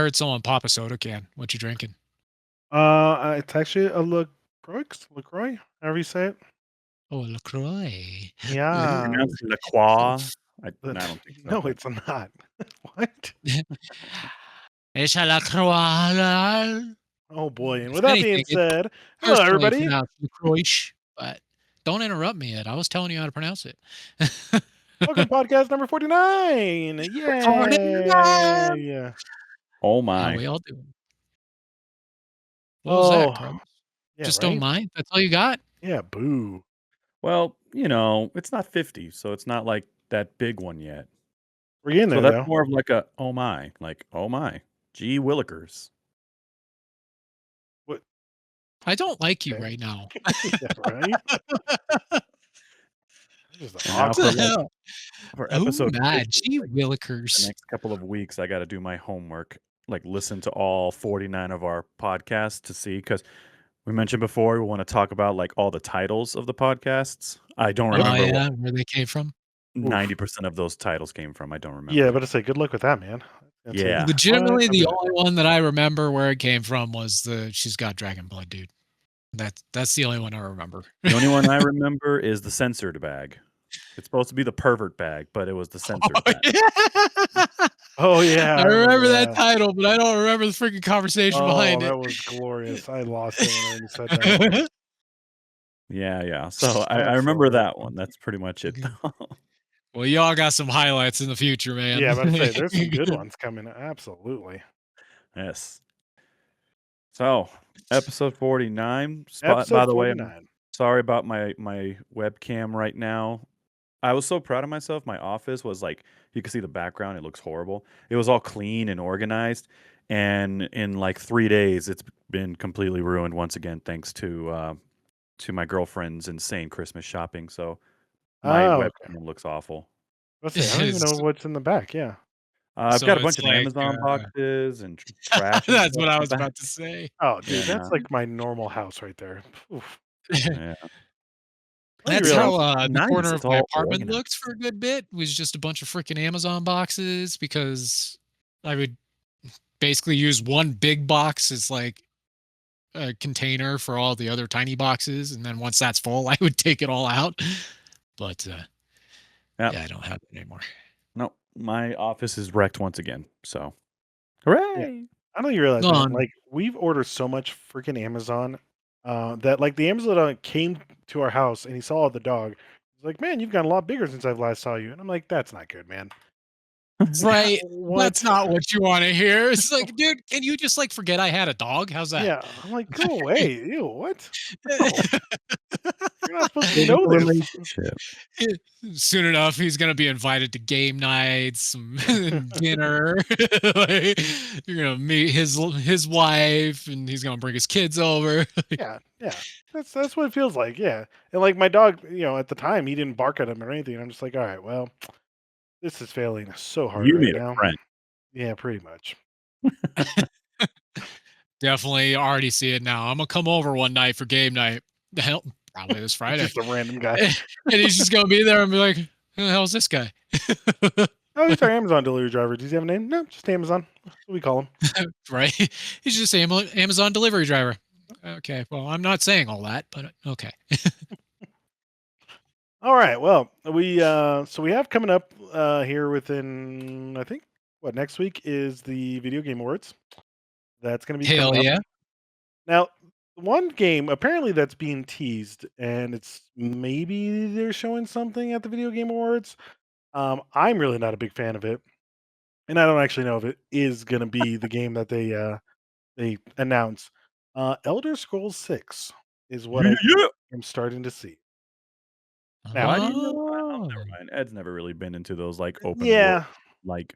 heard someone pop a soda can. What you drinking? It's actually a LaCroix, however you say it. Oh, LaCroix. Yeah. Pronounced LaCroix. I don't think so. No, but- it's not. What? It's a LaCroix. Oh boy! And If with that being anything, it's said, hello personally everybody. pronounced LaCroix, but don't interrupt me yet. I was telling you how to pronounce it. Welcome to podcast number 49. Yay! 49. Yeah. Oh How my! we all doing? What was that, Crum? Yeah, Just right? don't mind. That's all you got. Yeah, boo. Well, it's not 50, so it's not like that big one yet. We're getting So there that's though. more of like a oh my, gee willikers. What? I don't like you Okay. right now. Yeah, right? This is And now awkward. for Oh episode my, 50, gee the willikers. next couple of weeks, I got to do my homework, like listen to all 49 of our podcasts to see, because we mentioned before we want to talk about like all the titles of the podcasts. I don't remember Oh yeah, where they came from. 90% of those titles came from. I don't remember. Yeah, but I say good luck with that, man. Yeah. Legitimately, What? the Okay. only one that I remember where it came from was the "She's Got Dragon Blood" dude. That's the only one I remember. The only one I remember is the censored bag. It's supposed to be the pervert bag, but it was the censored bag. Yeah. Oh yeah, I remember that title, but I don't remember the freaking conversation behind it. That was glorious. I lost it when Ernie said that. Yeah. So I remember that one. That's pretty much it. Well, y'all got some highlights in the future, man. Yeah, but I say there's some good ones coming. Absolutely. Yes. So episode 49. Episode By the way, 49. I'm sorry about my webcam right now. I was so proud of myself. My office was like, you can see the background. It looks horrible. It was all clean and organized. And in like 3 days, it's been completely ruined once again, thanks to my girlfriend's insane Christmas shopping. So my webcam looks awful. Let's see. I don't even know what's in the back. Yeah. I've So got a bunch it's of like, Amazon boxes and trash. and That's stuff what I in the was back. about to say. Oh, dude, Yeah. that's like my normal house right there. Oof. Yeah. That's realize how it's the nice, corner it's of my all apartment organized. looked for a good bit. Was just a bunch of freaking Amazon boxes because I would basically use one big box as like a container for all the other tiny boxes, and then once that's full, I would take it all out. But yeah, I don't have it anymore. No, my office is wrecked once again. So, hooray! Yeah. I don't know you realize, man, like we've ordered so much freaking Amazon that like the Amazon came to our house and he saw the dog. He's like, "Man, you've gotten a lot bigger since I've last saw you." And I'm like, "That's not good, man." Right. What? That's not what you want to hear. It's like, dude, can you just like forget I had a dog? How's that? Yeah, I'm like, go away. Ew, what? No. You're not supposed to know this. Soon enough, he's gonna be invited to game nights, some dinner. Like, you're gonna meet his wife, and he's gonna bring his kids over. Yeah. That's what it feels like. Yeah, and like my dog, at the time he didn't bark at him or anything. I'm just like, all right, well, this is failing so hard You right need now. a friend. Yeah, pretty much. Definitely already see it now. I'm gonna come over one night for game night. Hell, probably this Friday. Just a random guy. And he's just gonna be there and be like, "Who the hell's this guy?" Oh, he's our Amazon delivery driver. Does he have a name? No, just Amazon. That's what we call him. Right? He's just Amazon delivery driver. Okay, well, I'm not saying all that, but okay. All right. Well, we have coming up here within, I think, next week is the Video Game Awards. That's going to be Hell coming yeah. up. Now, one game apparently that's being teased, and it's maybe they're showing something at the Video Game Awards. I'm really not a big fan of it, and I don't actually know if it is going to be the game that they announce. Elder Scrolls 6 is what I'm starting to see. Now, Why do you know? Oh, never mind. Ed's never really been into those like open world, like.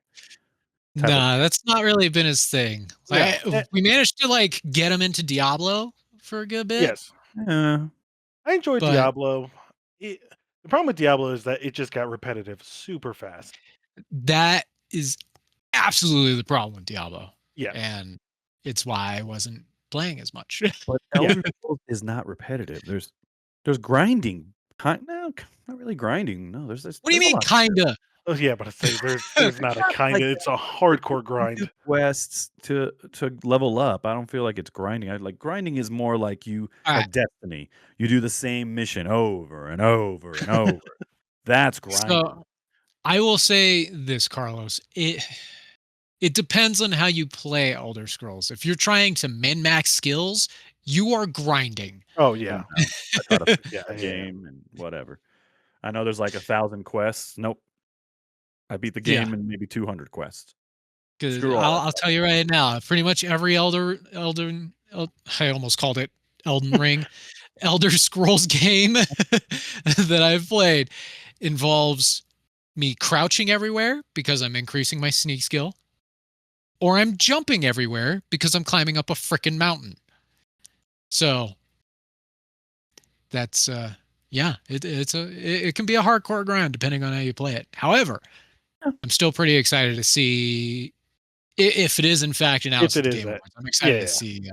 Nah, that's not really been his thing. We managed to like get him into Diablo for a good bit. Yes. I enjoyed Diablo. The problem with Diablo is that it just got repetitive super fast. That is absolutely the problem with Diablo. Yeah. And it's why I wasn't playing as much. But Elder Scrolls is not repetitive. There's grinding. No, not really grinding. No, there's What do you mean, kinda? Oh, yeah, but I say there's not a Not like kinda, it's a like, hardcore you do grind. quests to level up. I don't feel like it's grinding. I like grinding is more like you Alright, like Destiny. You do the same mission over and over and over. That's grinding. so I will say this, Carlos. It depends on how you play Elder Scrolls. If you're trying to min-max skills, you are grinding. Oh, Oh, yeah. no. I try to finish Yeah, the yeah, yeah. game and whatever. I know there's like 1,000 quests. Nope. I beat the Yeah, game in maybe 200 quests. because Screw all I'll that I'll stuff. tell you right now, pretty much every I almost called it Elden Ring, Elder Scrolls game that I've played involves me crouching everywhere because I'm increasing my sneak skill, or I'm jumping everywhere because I'm climbing up a frickin' mountain. So that's yeah, it can be a hardcore grind depending on how you play it. However, Yeah. I'm still pretty excited to see if it is in fact announced If at it the is Game that. Awards. I'm Yeah, excited to yeah. see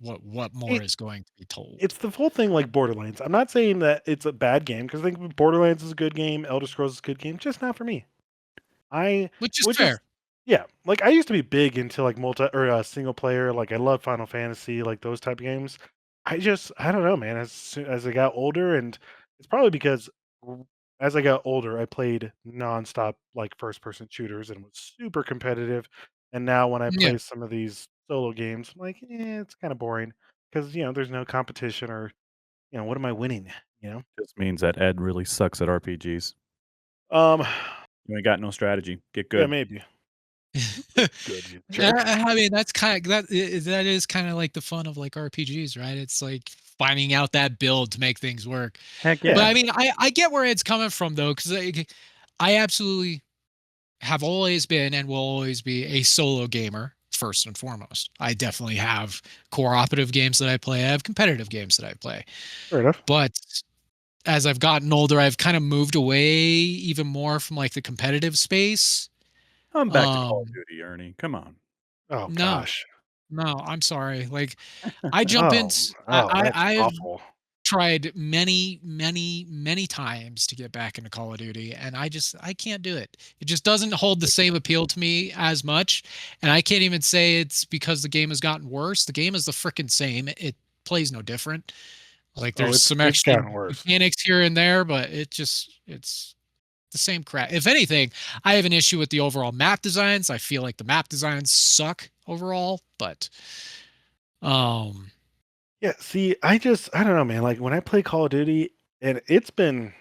what more It is going to be told. it's the full thing like Borderlands. I'm not saying that it's a bad game because I think Borderlands is a good game, Elder Scrolls is a good game, just not for me. I Which is which is fair. yeah, like I used to be big into like multi or single player. Like I love Final Fantasy, like those type of games. I don't know, man. As I got older, and it's probably because w- as I got older, I played nonstop like first person shooters and was super competitive. And now when I Yeah. play some of these solo games, I'm like, it's kind of boring because there's no competition or what am I winning? You know. Just means that Ed really sucks at RPGs. Um, You ain't got no strategy. Get yeah, good. maybe. You get good, you jerk. I mean, that's kind of that is kind of like the fun of like RPGs, right? It's like finding out that build to make things work. Heck But yeah. Yeah. I mean, I get where it's coming from though, because I absolutely have always been and will always be a solo gamer first and foremost. I definitely have cooperative games that I play. I have competitive games that I play. Fair enough. But as I've gotten older, I've kind of moved away even more from like the competitive space. I'm back to Call of Um, Duty, Ernie. Come on. Oh no, gosh. no, I'm sorry. Like I jump Oh, into that's I've awful. tried many times to get back into Call of Duty and I can't do it. It just doesn't hold the same appeal to me as much. And I can't even say it's because the game has gotten worse. The game is the freaking same. It plays no different. Like Oh, there's some it's extra gotten worse. mechanics here and there, but it's the same crap. If anything, I have an issue with the overall map designs. I feel like the map designs suck overall, but um Yeah, see, I don't know, man. Like when I play Call of Duty, and it's been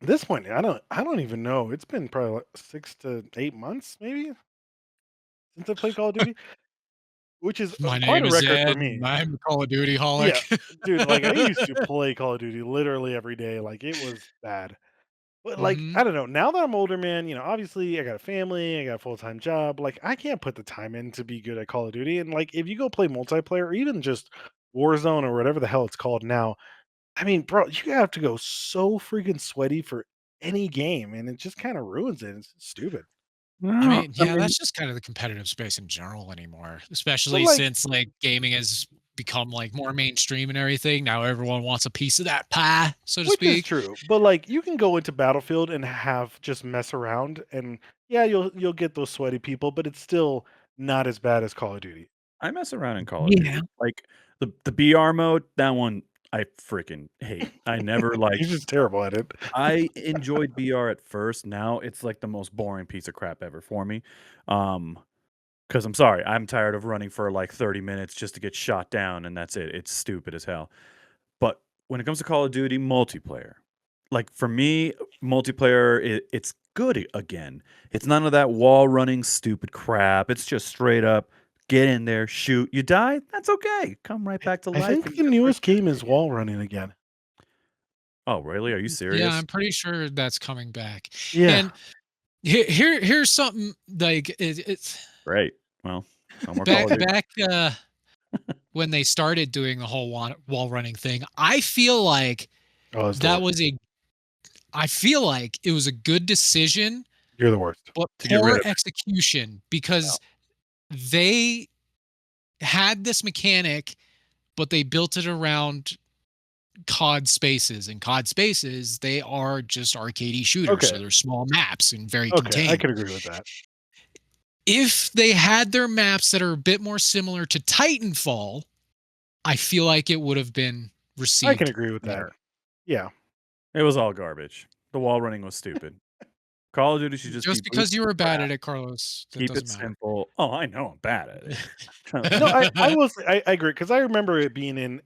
this point, I don't even know. It's been probably like 6 to 8 months, maybe, since I played Call of Duty, which is my quite name a is record for Ed and me. I'm a Call of Duty Yeah, holic. dude, like I used to play Call of Duty literally every day. Like it was bad. But like, Mhm. I don't know. Now that I'm older, man, obviously I got a family, I got a full-time job. Like I can't put the time in to be good at Call of Duty. And like if you go play multiplayer or even just Warzone or whatever the hell it's called now, I mean, bro, you have to go so freaking sweaty for any game, and it just kind of ruins it. It's stupid. I No, mean, I yeah, mean, that's just kind of the competitive space in general anymore, But especially like, since like gaming has become like more mainstream and everything. Now everyone wants a piece of that pie, so to which is speak. true. But like, you can go into Battlefield and have just mess around, and yeah, you'll get those sweaty people, but it's still not as bad as Call of Duty. I mess around in Call of Yeah. Duty. Like the BR mode, that one I freaking hate. I never He's liked just terrible at it. I enjoyed BR at first. Now it's like the most boring piece of crap ever for me. Because I'm sorry, I'm tired of running for like 30 minutes just to get shot down, and that's it. It's stupid as hell. But when it comes to Call of Duty multiplayer, like for me, multiplayer, it's good again. It's none of that wall running stupid crap. It's just straight up get in there, shoot. You die, that's okay. Come right back to I life think and the just start newest shooting game is again. wall running again. Oh, really? Are you Yeah, serious? I'm pretty sure that's coming back. Yeah. And here's something like it's Great. Well, no more Call back of Duty. back when they started doing the whole wall running thing. Oh, that's the That worst. was a I feel like it was a good decision, You're the worst. but To get rid poor of it. execution Yeah. because they had this mechanic, but they built it around COD Spaces. And COD Spaces, they are just arcadey shooters, so Okay. they're small maps and very Okay, I contained. could agree with that. If they had their maps that are a bit more similar to Titanfall, I feel like it would have been I can received agree with that. better. Yeah. It was all garbage. The wall running was stupid. Call of Duty should just be Just because you were bad crap. at it, Carlos, that Keep it doesn't matter. simple. Oh, I know I'm bad at it. Trust No, me. I will say I agree because I remember it being in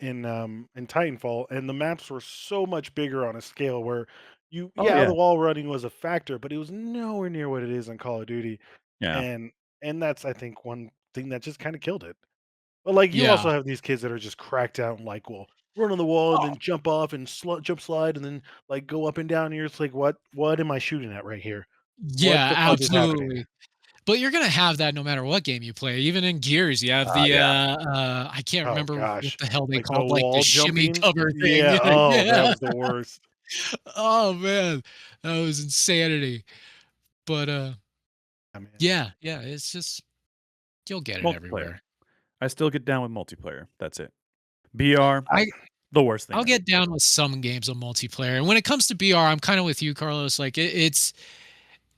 Titanfall, and the maps were so much bigger on a scale where Oh yeah, the wall running was a factor, but it was nowhere near what it is in Call of Duty, yeah. and that's I think one thing that just kind of killed it. But like you Yeah. also have these kids that are just cracked out and like will run on the wall and Oh, then jump off and jump slide and then like go up and down. And you're just like, what am I shooting at right here? What Yeah, the fuck is happening? absolutely. But you're gonna have that no matter what game you play. Even in Gears, you have the yeah. I can't Oh remember what gosh, the hell they like the called, like the wall shimmy jumping. cover thing. Yeah. Oh, that Yeah. was the worst. Oh man, that was insanity. But I mean, yeah, it's just you'll get it Multiplayer. everywhere. I still get down with multiplayer. That's it. BR, I the worst thing I'll ever. get down with some games of multiplayer. And when it comes to BR, I'm kind of with you, Carlos. Like it's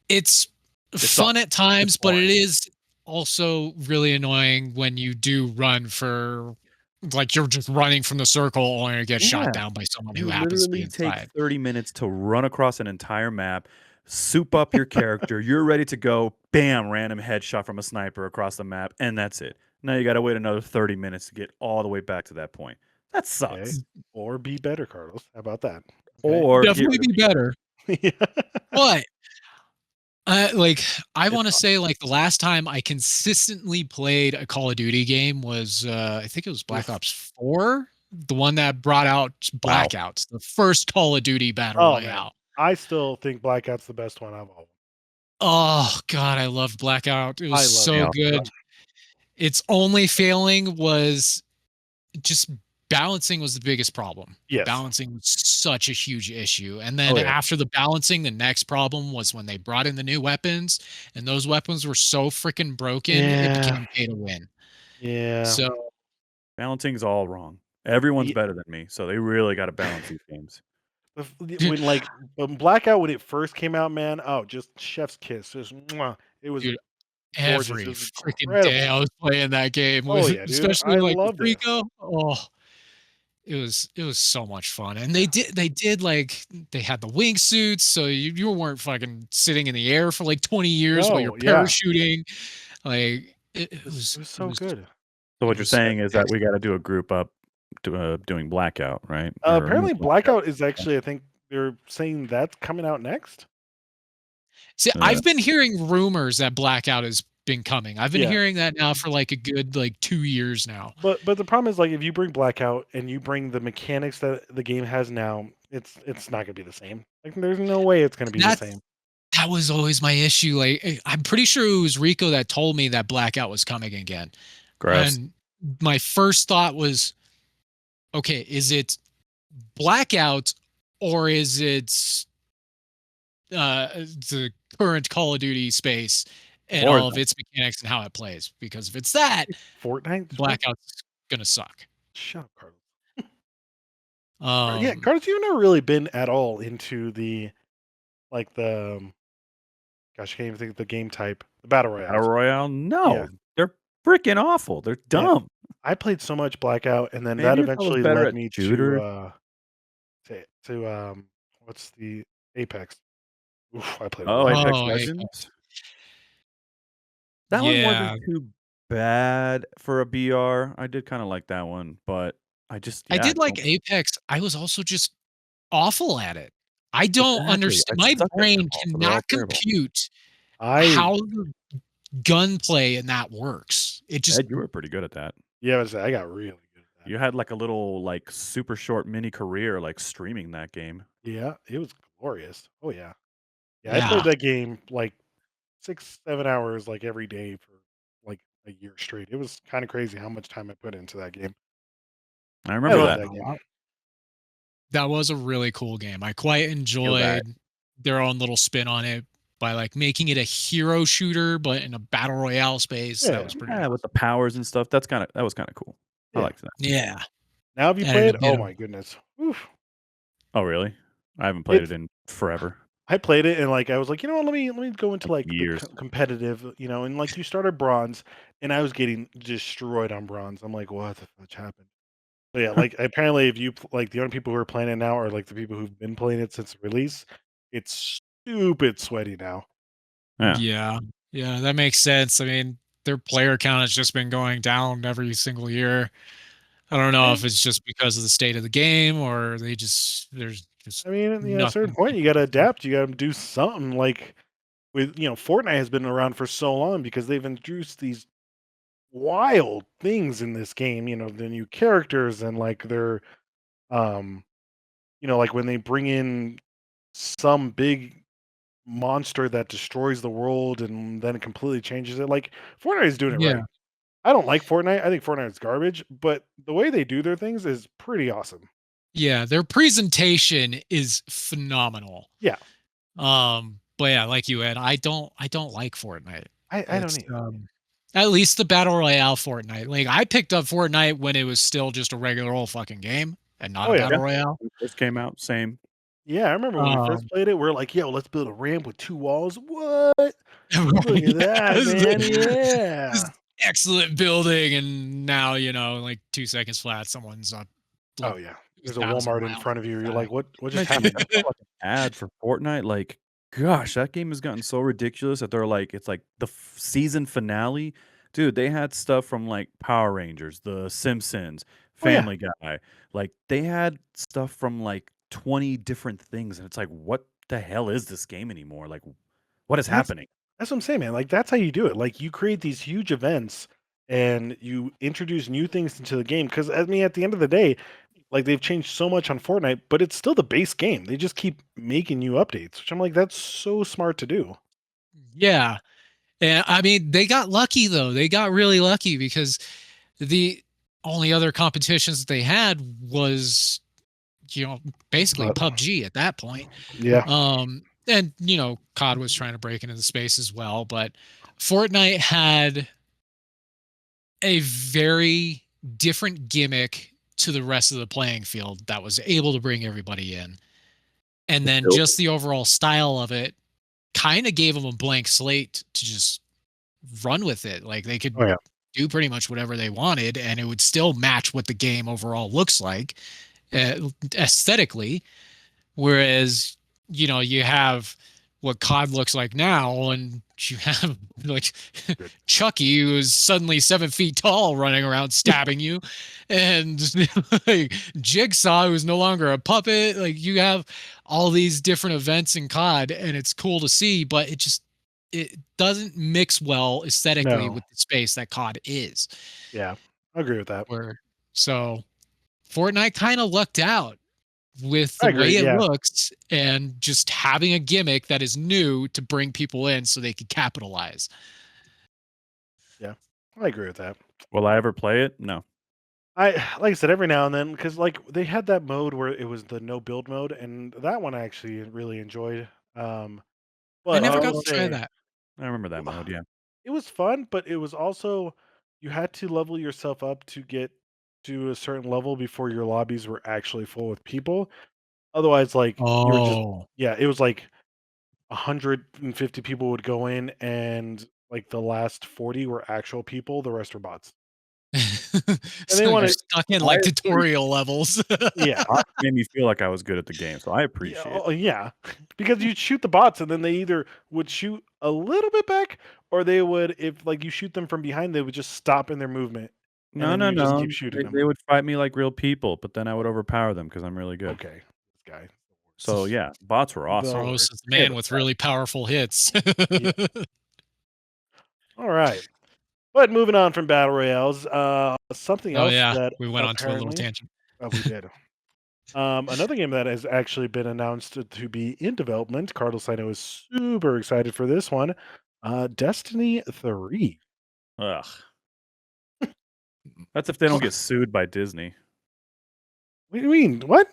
fun sucks. at times, but boring. it is also really annoying when you do run for like you're just running from the circle only to get shot Yeah. down by someone who You happens to be literally take inside. 30 minutes to run across an entire map, soup up your character, you're ready to go, bam, random headshot from a sniper across the map, and that's it. Now you got to wait another 30 minutes to get all the way back to that point. That okay. sucks. Or be better, Carlos. How about that? Okay. Or get Definitely rid of be better. Yeah. But like I it's want to fun. say like the last time I consistently played a Call of Duty game was I think it was Black Oof. Ops 4, the one that brought out Wow. Blackouts, the first Call of Duty battle Oh man, royale. I still think Blackout's the best one of all. Oh god, I loved Blackout. It was I love so Yeah. good. Its only failing was just balancing was the biggest problem. Yes. Balancing was such a huge issue. And Oh then yeah. after the balancing, the next problem was when they brought in the new weapons, and those weapons were so freaking broken, it Yeah. became pay to win. Yeah. So Balancing's all wrong. Everyone's Ye- better than me, so they really got to balance these games. When like when Blackout when it first came out, man, oh, just chef's kiss. Just mwah. It was dude, gorgeous. It every was freaking day incredible. I was playing that game Oh with yeah, dude. especially I like with loved it. Rico. Oh, it was so much fun. And they did like they had the wingsuits, so you weren't fucking sitting in the air for like 20 years while you're No, yeah. parachuting. Like it It was was it so was good. So what it you're was so saying is that we excellent. got to do a group up doing Blackout, right? Or a new Apparently Blackout. Blackout is actually I think they're saying that's coming out next. See, Uh, I've been hearing rumors that Blackout has been coming. I've been Yeah. hearing that now for like a good like 2 years now. But the problem is like if you bring Blackout and you bring the mechanics that the game has now, it's not gonna be the same. Like there's no way it's gonna be the That's same. that was always my issue. Like I'm pretty sure it was Rico that told me that Blackout was coming again. gross. And my first thought was, okay, is it Blackout or is it the current Call of Duty space and Or all of its mechanics and how it plays? Because if it's that, Fortnite? What? Blackout's gonna suck. Shut up, Carlos. Yeah, Um, Carlos, you've never really been at all into the like the gosh, I can't even think of the game type, the battle Battle royales. Royale? Yeah, No, they're freaking awful. They're man, dumb. I played so much Blackout, and then that Maybe if I was eventually better led at me shooters. to what's the Apex? Oof, I played a Oh, lot of Apex oh, Apex. Legends. That one wasn't yeah. too bad for a BR. I did kind of like that one, but I just I yeah, I did like don't Apex. I was also just awful at it. I don't exactly. I understand. My suck at them brain all, so they're all cannot terrible. compute I how the gunplay in that works. It just Ed, you were pretty good at that. Yeah, I got really good at that. You had like a little like super short mini career like streaming that game. Yeah, it was glorious. Oh yeah. Yeah, I played yeah. that game like 6, 7 hours like every day for like a year straight. It was kind of crazy how much time I put into that game. I I remember love Yeah. that. that game. That was a really cool game. I quite Feel that. enjoyed their own little spin on it by like making it a hero shooter, but in a battle royale space. That Yeah, was pretty Yeah, with awesome. the powers and stuff. That was kind of cool. I yeah. liked that. Yeah. Now have you Edited a played? bit Oh of my goodness. Oof. Oh, really? I haven't played It's it in forever. I played it and like I was like, you know what, let me go into like the Years. competitive, and like you started bronze and I was getting destroyed on bronze. I'm like, what the fuck happened? But yeah, like apparently if you like the only people who are playing it now are like the people who've been playing it since release. It's stupid sweaty now. Yeah. Yeah. Yeah, that makes sense. I mean, their player count has just been going down every single year. I don't know Yeah. if it's just because of the state of the game or there's just I mean, at a certain nothing point you people gotta can do. adapt. You gotta do something like with Fortnite has been around for so long because they've introduced these wild things in this game, the new characters and like their um like when they bring in some big monster that destroys the world and then it completely changes it. Like Fortnite is doing it Yeah. right. I don't like Fortnite. I think Fortnite is garbage, but the way they do their things is pretty awesome. Yeah, their presentation is phenomenal. Yeah, But yeah, like you Ed, I don't like Fortnite. I don't It's either. at least the battle royale Fortnite. Like I picked up Fortnite when it was still just a regular old fucking game and not Oh a yeah, battle royale. When it first came out, same. yeah. I remember when we first Um played it. We're like, yo, let's build a ramp with two walls. What? Look right. at that, man. Yeah. This excellent building and now, like 2 seconds flat someone's up Oh like yeah. There's a 2,000 Walmart in miles front of up you. You're the like, what just Imagine happened? that fucking ad for Fortnite. Like, gosh, that game has gotten so ridiculous that they're like, it's like the season finale. Dude, they had stuff from like Power Rangers, The Simpsons, Oh yeah. Family Guy. Like, they had stuff from like 20 different things. And it's like, what the hell is this game anymore? Like, what is That's happening? that's what I'm saying, man. Like that's how you do it. Like you create these huge events and you introduce new things into the game. Because I mean, at the end of the day, like they've changed so much on Fortnite, but it's still the base game. They just keep making new updates, which I'm like, that's so smart to do. Yeah. And I mean, they got lucky though. They got really lucky because the only other competitions that they had was, basically But PUBG at that point. yeah, And COD was trying to break into the space as well, but Fortnite had a very different gimmick to the rest of the playing field that was able to bring everybody in. And then Built just the overall style of it kind of gave them a blank slate to just run with it. Like they could oh yeah, do pretty much whatever they wanted and it would still match what the game overall looks like aesthetically. Whereas, you have what COD looks like now, and you have like good. Chucky, who is suddenly 7 feet tall, running around stabbing you, and like Jigsaw, who's no longer a puppet. Like you have all these different events in COD, and it's cool to see, but it doesn't mix well aesthetically No, with the space that COD is. yeah, I agree with that. Where so Fortnite kind of lucked out with I the agree. way it Yeah, looks and just having a gimmick that is new to bring people in so they can capitalize. yeah, I agree with that. Will I ever play it? No. I like I said every now and then because like they had that mode where it was the no build mode, and that one I actually really enjoyed. Um, I but I never will got to Oh, try say that. I remember that mode. Yeah. it was fun, but it was also you had to level yourself up to get to a certain level before your lobbies were actually full with people. Otherwise, like you were just Oh. yeah, it was like 150 people would go in, and like the last 40 were actual people, the rest were bots, and they So you're want to stuck in I like appreciate tutorial levels. yeah. it. Made me feel like I was good at the game, so I Yeah, appreciate it. yeah, because you shoot the bots, and then they either would shoot a little bit back, or they would, if like you shoot them from behind, they would just stop in their movement, and No, then no, you just keep no. shooting They them. would fight me like real people, but then I would overpower them because I'm really good. Okay, this guy, So yeah, bots were the awesome. Carlos worst. is the They are man the with best. really powerful hits. Yeah. All right, but moving on from battle royales, something Oh else yeah, that we went on to a little apparently tangent. we did. Another game that has actually been announced to be in development. Carlos, I know, is super excited for this one. Destiny 3. Ugh. That's if they don't What get sued by Disney. do you mean? What?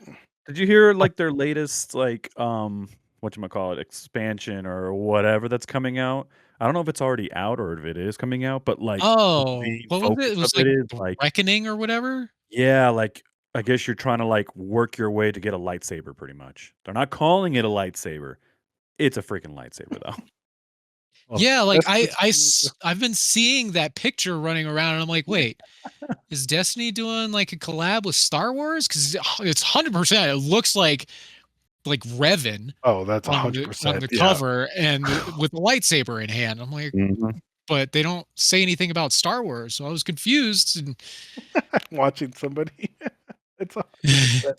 Did you hear like their latest like whatchamacallit expansion or whatever that's coming out? I don't know if it's already out or if it is coming out, but like the Oh, main what was it? focus It of was it like is like Reckoning or whatever. yeah, like I guess you're trying to like work your way to get a lightsaber, pretty much. They're not calling it a lightsaber. It's a freaking lightsaber, though. Well, Yeah, like Destiny I've been seeing that picture running around, and I'm like, wait, is Destiny doing like a collab with Star Wars? Because it's 100%. It looks like Revan Oh, that's on on 100%. the Yeah. cover and with a lightsaber in hand. I'm like, Mhm. but they don't say anything about Star Wars, so I was confused. And Watching somebody. It's 100%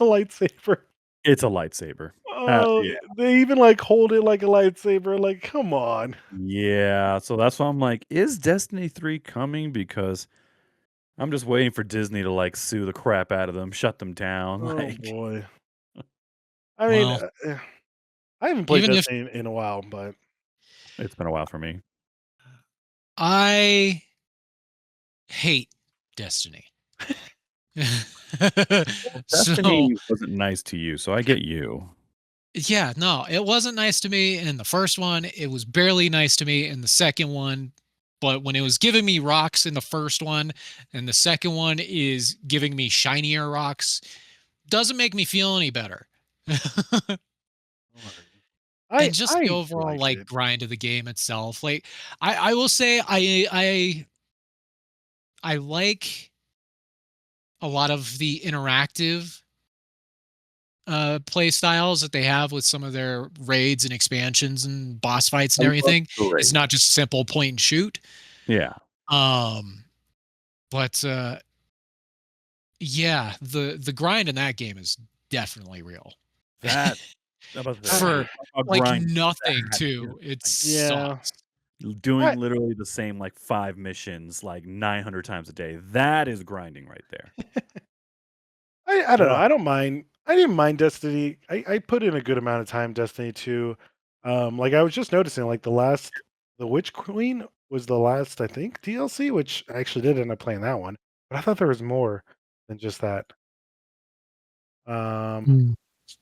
a lightsaber. It's a lightsaber. Oh, Yeah. they even like hold it like a lightsaber. Like, come on. Yeah. So that's why I'm like, is Destiny 3 coming? Because I'm just waiting for Disney to like sue the crap out of them, shut them down. Oh Like, boy. I mean, well, I haven't played even if Destiny in a while, but it's been a while for me. I hate Destiny. Well, So Destiny wasn't nice to you, so I get you. yeah, no, it wasn't nice to me in the first one. It was barely nice to me in the second one. But when it was giving me rocks in the first one, and the second one is giving me shinier rocks, doesn't make me feel any better. And just the I overall liked like it. grind of the game itself. Like I will say I like a lot of the interactive play styles that they have with some of their raids and expansions and boss fights I and love everything. the It's raid. not just a simple point and shoot. Yeah. Um, but yeah, the grind in that game is definitely real. That I was about to say, For we're talking about like grind. nothing That is too. It like Yeah. sucks. doing I literally the same like 5 missions like 900 times a day. That is grinding right there. I don't know. Ugh. I don't mind. I didn't mind Destiny. I put in a good amount of time Destiny 2. Like I was just noticing, like the Witch Queen was the last, I think, DLC, which I actually did end up playing that one. But I thought there was more than just that. Um, Mm.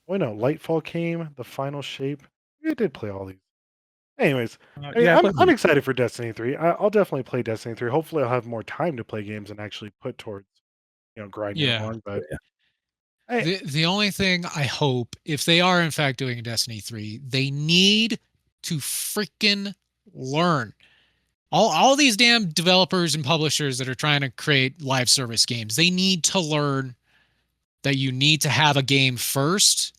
oh no, Lightfall came, the final shape. I did play all these. Anyways, I mean, Yeah, I played I'm them. excited for Destiny 3. I'll definitely play Destiny 3. Hopefully, I'll have more time to play games and actually put towards grinding Yeah. along. But Yeah. I, The only thing I hope, if they are in fact doing Destiny 3, they need to freaking learn. All these damn developers and publishers that are trying to create live service games, they need to learn that you need to have a game first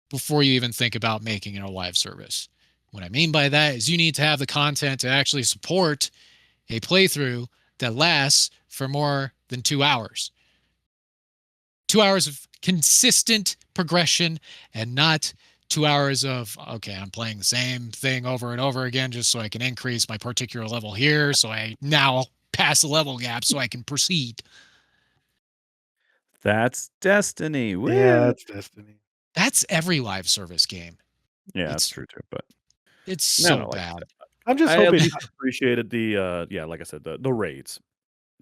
before you even think about making it a live service. What I mean by that is you need to have the content to actually support a playthrough that lasts for more than 2 hours. 2 hours of consistent progression and not 2 hours of, okay, I'm playing the same thing over and over again just so I can increase my particular level here. So I now pass the level gap so I can proceed. That's Destiny. yeah, Woo! that's Destiny. That's every live service game. Yeah, that's It's true too. But it's no, so like bad. I'm just I at hoping. least appreciated the yeah, like I said, the raids.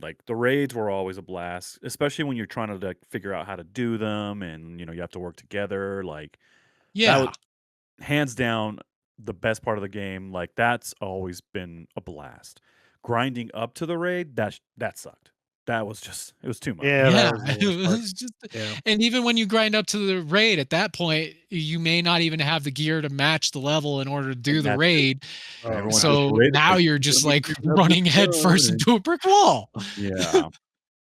Like the raids were always a blast, especially when you're trying to like figure out how to do them and you have to work together. Like that was Yeah, hands down the best part of the game. Like that's always been a blast. Grinding up to the raid, that sucked. That was just it was too much. Yeah, that yeah. was the It worst part. was just, Yeah, and even when you grind up to the raid, at that point, you may not even have the gear to match the level in order to do And the that's it. raid. And oh everyone says gosh. the So raid is now like, you're "You just gotta make like sure you have this running head first done," and into a brick wall. yeah.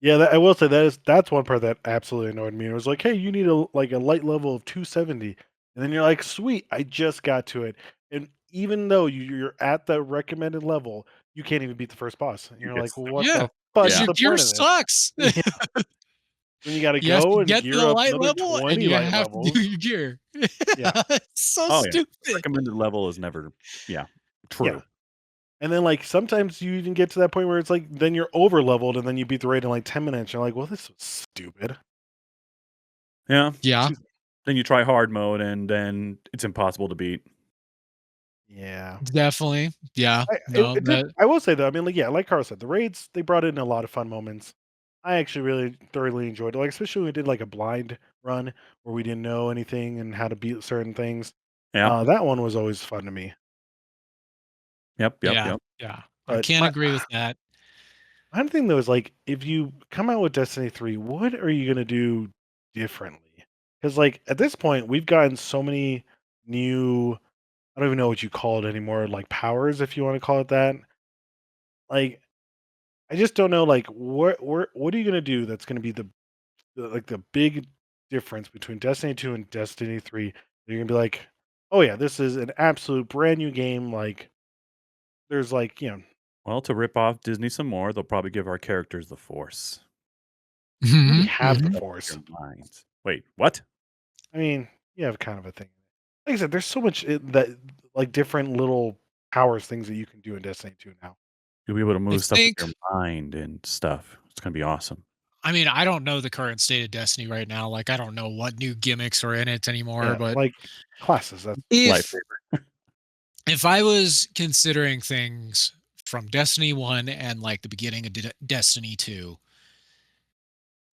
Yeah, I will say that's one part that absolutely annoyed me. It was like, hey, you need a light level of 270, and then you're like, sweet, I just got to it, and even though you're at the recommended level, you can't even beat the first boss. And You you're get like, well, stuck. what Yeah, the because fudge is Yeah. your the gear point of this? sucks. Yeah. Then you got to You have to go and get to gear the up light another level and 20 you light have to do levels. your gear. Yeah, It's so Oh yeah. stupid. Recommended level is never yeah, yeah. true. And then like sometimes you even get to that point where it's like then you're over leveled and then you beat the raid in like 10 minutes. You're like, well, this was stupid. Yeah. Yeah, Excuse me. Then you try hard mode and then it's impossible to beat. Yeah. definitely. Yeah, no, It did. that I will say though, I mean, like, yeah, like Carl said, the raids they brought in a lot of fun moments. I actually really thoroughly enjoyed it. Like, especially when we did like a blind run where we didn't know anything and how to beat certain things. Yeah. That one was always fun to me. Yep, yep, yeah, yep. yeah. I But can't my agree with that. My thing though is like, if you come out with Destiny 3, what are you gonna do differently? Because like at this point, we've gotten so many new. I don't even know what you call it anymore. Like powers, if you want to call it that. Like I just don't know. Like what are you gonna do that's gonna be the big difference between Destiny 2 and Destiny 3? You're gonna be like, oh yeah, this is an absolute brand new game. Like there's like Well, to rip off Disney some more, they'll probably give our characters the Force. you already Mhm, have the mhm. Up Force. your minds. Wait, what? I mean, you have kind of a thing. Like I said, there's so much that like different little powers things that you can do in Destiny 2 now. You'll be able to I move stuff with think your mind and stuff. It's gonna be awesome. I mean, I don't know the current state of Destiny right now, like, I don't know what new gimmicks are in it anymore, Yeah, but like classes. That's if Lightsaber. if I was considering things from Destiny 1 and, like, the beginning of Destiny 2,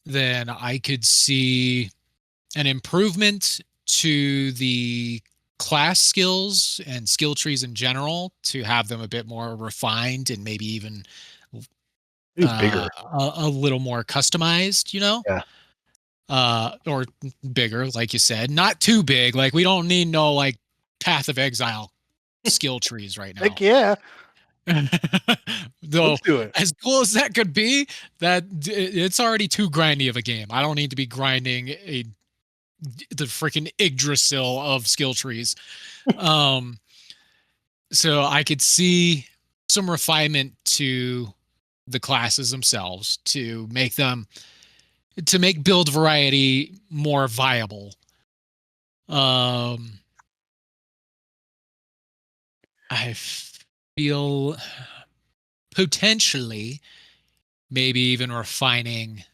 then I could see an improvement to the class skills and skill trees in general to have them a bit more refined and maybe even maybe bigger. a little more customized, you know? Yeah. Or bigger, like you said, not too big. Like we don't need no like Path of Exile skill trees right now. Heck yeah. Though, Let's do it. as cool as that could be, it's already too grindy of a game. I don't need to be grinding the freaking Yggdrasil of skill trees. Um, so I could see some refinement to the classes themselves to make build variety more viable. Um, I feel potentially maybe even refining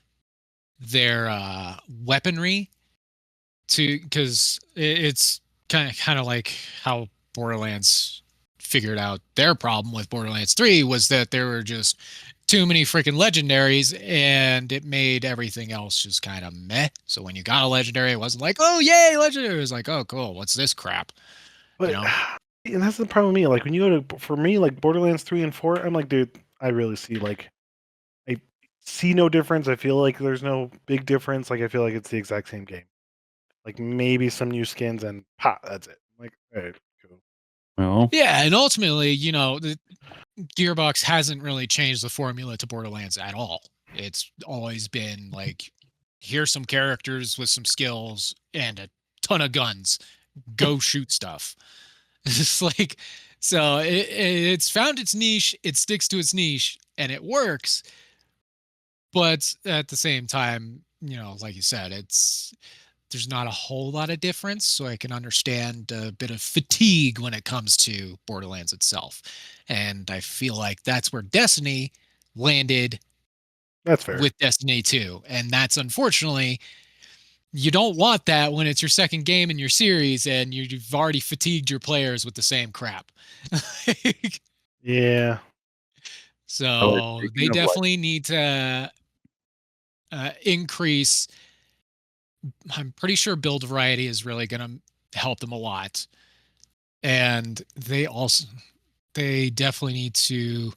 their weaponry to because it's kind of like how Borderlands figured out their problem with Borderlands 3 was that there were just too many freaking legendaries and it made everything else just kind of meh. So when you got a legendary, it wasn't like, oh yay, legendary. It was like, oh cool, what's this crap? You But know? and that's the problem with me. Like when you go to for me, like Borderlands 3 and 4, I'm like, dude, I really see like I see no difference. I feel like there's no big difference. Like I feel like it's the exact same game. Like maybe some new skins and ha, that's it. Like, all right, cool. Well, Yeah, and ultimately, you know, the Gearbox hasn't really changed the formula to Borderlands at all. It's always been like, here's some characters with some skills and a ton of guns. Go shoot stuff. It's like, so it's found its niche. It sticks to its niche, and it works. But at the same time, you know, like you said, there's not a whole lot of difference, so I can understand a bit of fatigue when it comes to Borderlands itself. And I feel like that's where Destiny landed That's fair. with Destiny 2. And that's unfortunately, you don't want that when it's your second game in your series and you've already fatigued your players with the same crap. Yeah. oh, So speaking they of like, definitely need to increase. I'm pretty sure build variety is really going to help them a lot. And they definitely need to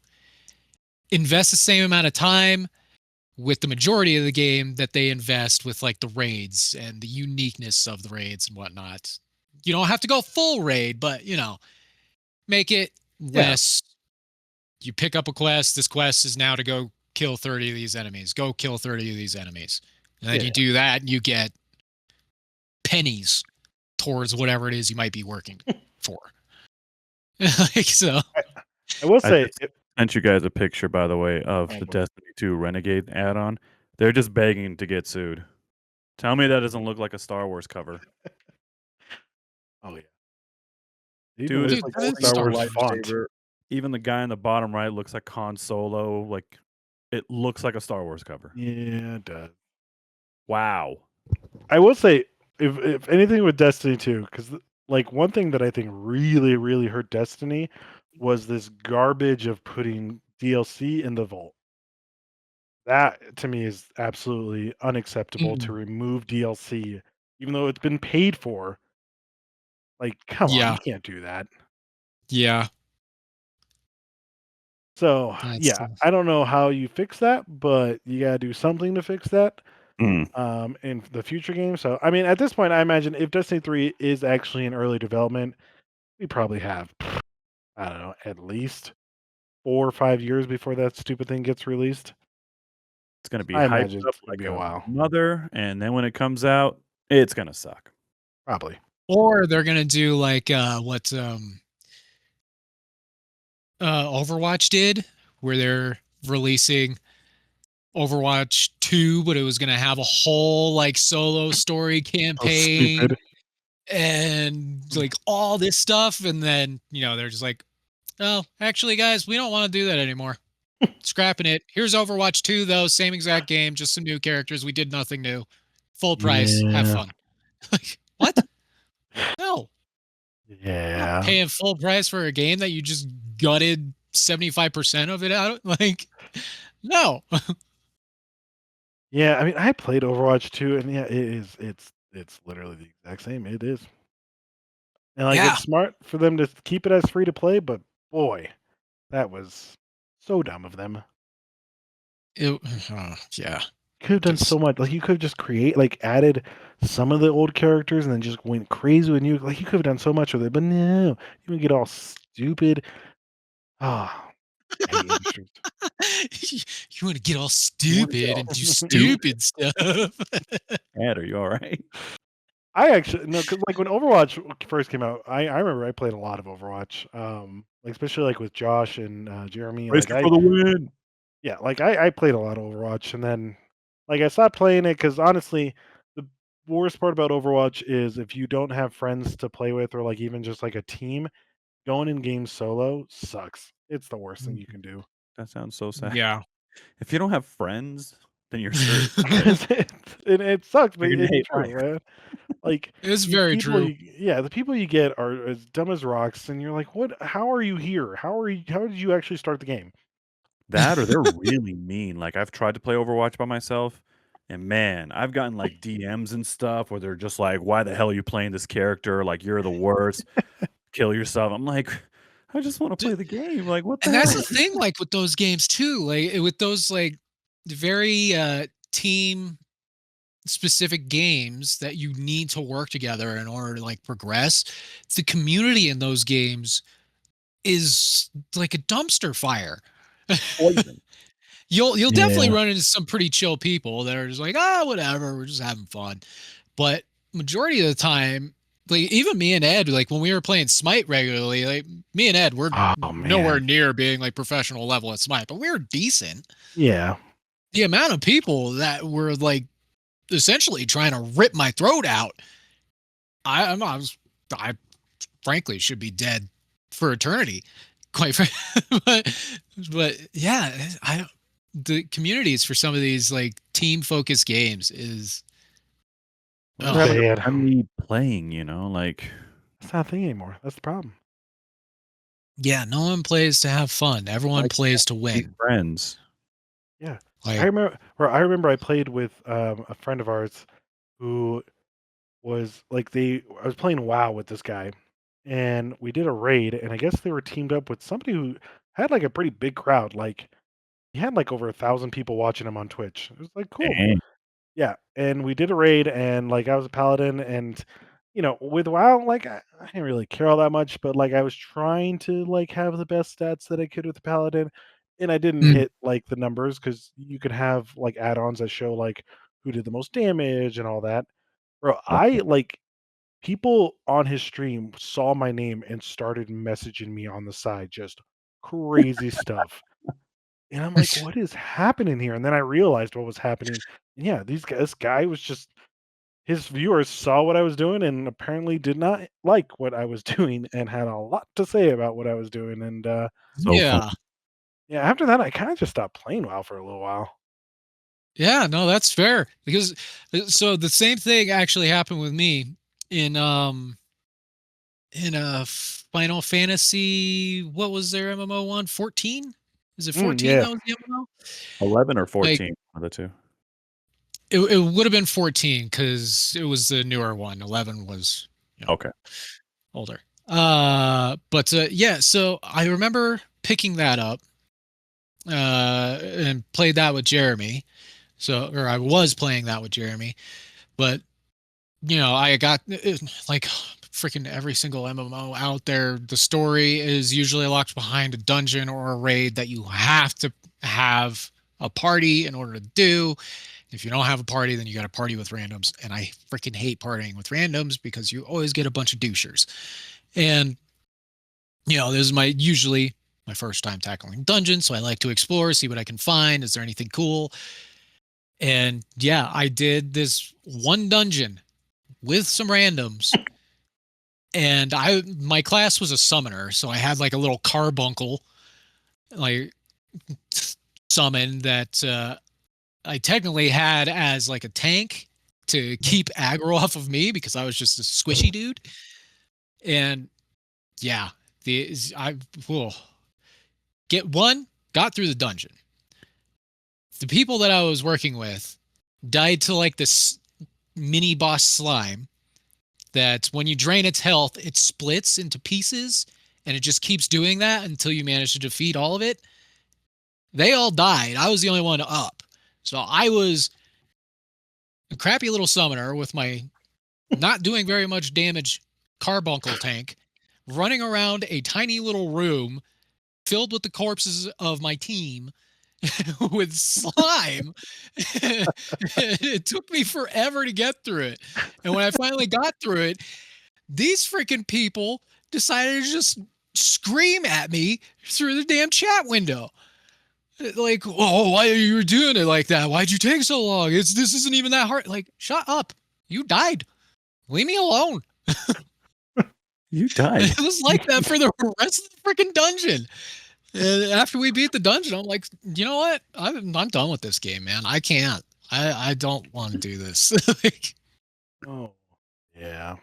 invest the same amount of time with the majority of the game that they invest with like the raids and the uniqueness of the raids and whatnot. You don't have to go full raid, but you know, make it Yeah. less. You pick up a quest. This quest is now to go kill 30 of these enemies. Go kill 30 of these enemies. And then Yeah. you do that and you get pennies towards whatever it is you might be working for. Like so. I will I say just sent you guys a picture, by the way, of oh, the boy. Destiny 2 Renegade add-on. They're just begging to get sued. Tell me that doesn't look like a Star Wars cover. Oh yeah. Even Dude, with it's Dude, like that the is Star Star single Wars Wars. font. lightsaber. Even the guy in the bottom right looks like Han Solo. Like, it looks like a Star Wars cover. Yeah, it does. Wow. I will say, if anything with Destiny 2, because like one thing that I think really, really hurt Destiny was this garbage of putting DLC in the vault. That to me is absolutely unacceptable to Mm, remove DLC, even though it's been paid for. Like, come on, yeah. you can't do that. Yeah. So That's yeah, I don't know how you fix that, but you gotta do something to fix that Mm. in the future games. So I mean, at this point, I imagine if Destiny 3 is actually in early development, we probably have I don't know at least 4 or 5 years before that stupid thing gets released. It's gonna be I hyped imagine up it's gonna like be a a while, mother, and then when it comes out, it's gonna suck. probably. or they're gonna do like what Overwatch did, where they're releasing Overwatch 2, but it was gonna have a whole like solo story So campaign stupid. and like all this stuff, and then they're just like, oh, actually, guys, we don't want to do that anymore. Scrapping it. Here's Overwatch 2, though, same exact game, just some new characters. We did nothing new. Full price. Have Yeah, fun. Like, what? No. I'm not yeah, paying full price for a game that you just gutted 75% of it out. Like, no. yeah. I mean, I played Overwatch 2, and yeah, it is. It's literally the exact same. It is, and like Yeah. it's smart for them to keep it as free to play, but boy, that was so dumb of them. It, yeah. Could have done Just so much. Like you could have just added some of the old characters, and then just went crazy with new. Like you could have done so much with it, but no, you would get all stupid. Ah, I hate industries. you want to get all You wanna get stupid all and do stupid. stupid stuff. Ed, are you alright? I actually no, because like when Overwatch first came out, I remember I played a lot of Overwatch, like especially like with Josh and Jeremy. Like Racing for the win. yeah, like I played a lot of Overwatch, and then like I stopped playing it because honestly, the worst part about Overwatch is if you don't have friends to play with or like even just like a team, going in games solo sucks. It's the worst thing you can do. That sounds so sad. Yeah. If you don't have friends, then you're screwed. 'Cause it sucks, but You're gonna it's hate true, life. man. Like It's these very people, true. yeah, the people you get are as dumb as rocks, and you're like, "What? How are you here? How are you? How did you actually start the game?" That or they're really mean. Like I've tried to play Overwatch by myself, and man, I've gotten like DMs and stuff where they're just like, "Why the hell are you playing this character? Like you're the worst. Kill yourself." I'm like, I just want to D- play the game. Like what the and that's the hell? thing, like with those games too, like with those like very team specific games that you need to work together in order to like progress. The community in those games is like a dumpster fire. Poison. You'll definitely Yeah. run into some pretty chill people that are just like, ah, whatever, we're just having fun. But majority of the time, like even me and Ed, like when we were playing Smite regularly, like me and Ed, we're Oh nowhere man. near being like professional level at Smite, but we were decent. Yeah. The amount of people that were like essentially trying to rip my throat out, I frankly should be dead for eternity, quite frankly. but yeah, the communities for some of these like team focused games is What happened to Bad. friendly playing? Like That's not a thing anymore. That's the problem. yeah, no one plays to have fun. why Everyone can't plays to we be win. friends? Yeah. Like, I remember I played with a friend of ours who was like I was playing WoW with this guy, and we did a raid, and I guess they were teamed up with somebody who had like a pretty big crowd. Like he had like over 1,000 people watching him on Twitch. It was like cool. Dang. Yeah, and we did a raid, and like I was a paladin, and with WoW, like I didn't really care all that much, but like I was trying to like have the best stats that I could with the paladin, and I didn't mm, hit like the numbers because you could have like add-ons that show like who did the most damage and all that. Bro, I Okay. like people on his stream saw my name and started messaging me on the side, just crazy stuff. And I'm like, "What is happening here?" And then I realized what was happening. And yeah, this guy was just his viewers saw what I was doing and apparently did not like what I was doing and had a lot to say about what I was doing. And So fun. yeah, yeah, after that, I kind of just stopped playing WoW for a little while. yeah, no, that's fair because so the same thing actually happened with me in Final Fantasy. What was their MMO one? 14? Is it 14 Yeah. that was the MMO? 11 or Like 14, one of the two. it would have been 14 because it was the newer one. 11 was Okay. older. But yeah, so I remember picking that up and played that with Jeremy. So, or I was playing that with Jeremy, but I got like freaking every single MMO out there. The story is usually locked behind a dungeon or a raid that you have to have a party in order to do. If you don't have a party, then you got to party with randoms. And I freaking hate partying with randoms because you always get a bunch of douchers. And, this is usually my first time tackling dungeons. So I like to explore, see what I can find. Is there anything cool? And yeah, I did this one dungeon with some randoms. And my class was a summoner. So I had like a little carbuncle, like summon that I technically had as like a tank to keep aggro off of me because I was just a squishy dude. And yeah, got through the dungeon. The people that I was working with died to like this mini boss slime that when you drain its health, it splits into pieces and it just keeps doing that until you manage to defeat all of it. They all died. I was the only one up. So I was a crappy little summoner with my not doing very much damage carbuncle tank running around a tiny little room filled with the corpses of my team with slime. It took me forever to get through it. And when I finally got through it, these freaking people decided to just scream at me through the damn chat window. Like, oh, why are you doing it like that? Why'd you take so long? This isn't even that hard. Like, shut up. You died. Leave me alone. You died. It was like that for the rest of the freaking dungeon. And after we beat the dungeon, I'm like, you know what? I'm done with this game, man. I can't. I don't want to do this. Like, Oh, yeah.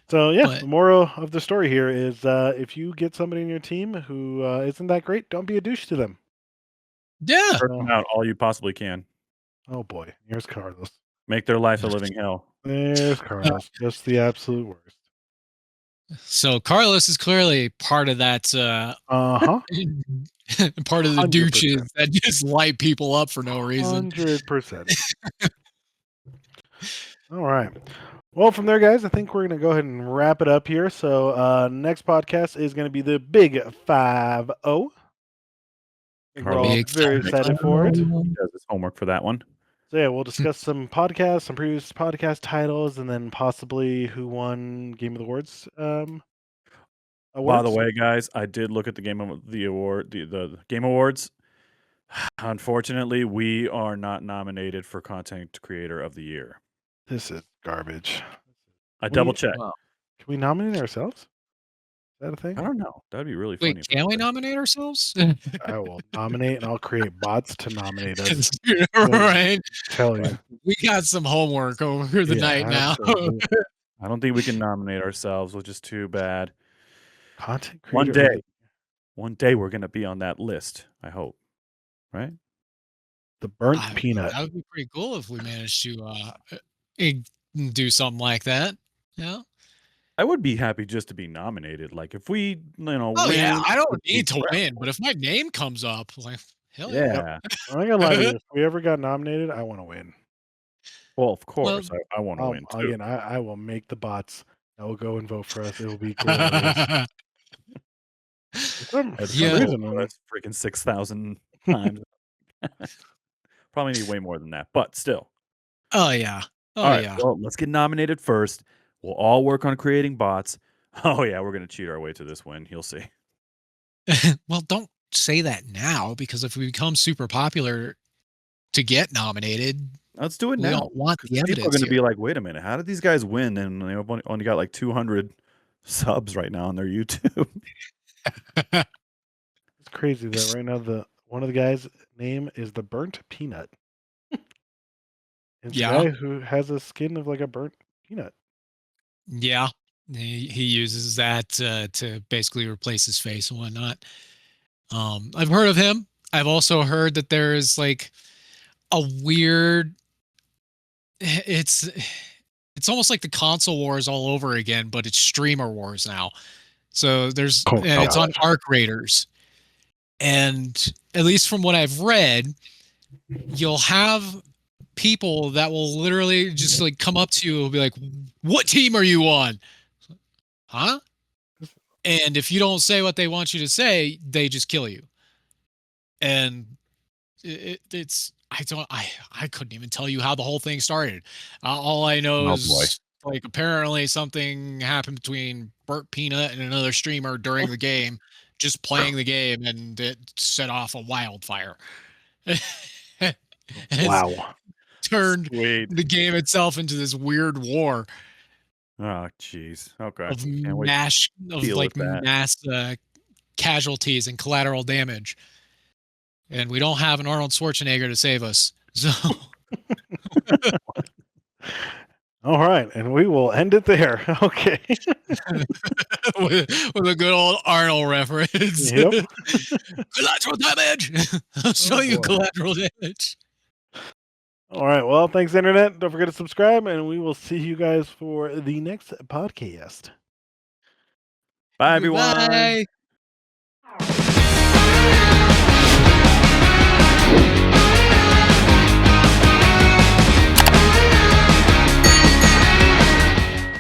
So yeah, but the moral of the story here is if you get somebody in your team who isn't that great, don't be a douche to them. yeah. Hurt them out all you possibly can. Oh boy, here's Carlos. Make their life a living hell. There's Carlos, just the absolute worst. So Carlos is clearly part of that Uh-huh. part of the 100%. douches that just light people up for no reason. 100%. All right. Well, from there, guys, I think we're going to go ahead and wrap it up here. So next podcast is going to be the Big 5-0. We're all Big very excited for it. He does his homework for that one. So yeah, we'll discuss some podcasts, some previous podcast titles, and then possibly who won Game of the Awards. By Awards. the way, guys, I did look at the Game Awards. Unfortunately, we are not nominated for Content Creator of the Year. This is garbage. I double checked. Wow. Can we nominate ourselves? Is that a thing? I don't know. That'd be really funny. Wait, can we nominate ourselves? I will nominate, and I'll create bots to nominate us. Right. Tell you. We got some homework over the night now. absolutely. I don't think we can nominate ourselves, which is too bad. Content One creator. day. One day we're going to be on that list, I hope. Right? The burnt peanut. That would be pretty cool if we managed to do something like that. Yeah. I would be happy just to be nominated. Like if we, Oh win, yeah, I don't be need to proud. win, but if my name comes up, like hell yeah. Yeah. I'm not gonna lie to you. If we ever got nominated, I want to win. Well, of course, I want to win too. Again, I will make the bots that will go and vote for us. It will be glorious. For some Yeah. reason, That's freaking 6,000 times. Probably need way more than that, but still. Oh yeah. Oh All right, yeah. well, let's get nominated first. We'll all work on creating bots. Oh yeah, we're gonna cheat our way to this win. You'll see. Well, don't say that now because if we become super popular to get nominated, Let's do it we now. don't want the People are evidence gonna here. be like, wait a minute, how did these guys win? And they've only got like 200 subs right now on their YouTube. it's crazy that right now one of the guys' name is the burnt peanut. It's a guy who has a skin of like a burnt peanut. Yeah. He uses that to basically replace his face and whatnot. I've heard of him. I've also heard that there is like a weird. It's almost like the console wars all over again, but it's streamer wars now. So there's Oh, and it's on God. Arc Raiders, And at least from what I've read, you'll have people that will literally just like come up to you and be like, "What team are you on?" Huh? And if you don't say what they want you to say, they just kill you. And it's I couldn't even tell you how the whole thing started. All I know Oh boy. is like apparently something happened between Burt Peanut and another streamer during the game, just playing the game, and it set off a wildfire. And it's Wow. turned Sweet. the game itself into this weird war Oh jeez. Okay. of Can't wait to deal with that. mass casualties and collateral damage. And we don't have an Arnold Schwarzenegger to save us. So All right, and we will end it there. Okay. with a good old Arnold reference. Yep. Collateral damage. I'll show you boy. collateral damage. All right. Well, thanks, Internet. Don't forget to subscribe, and we will see you guys for the next podcast. Bye everyone. Goodbye.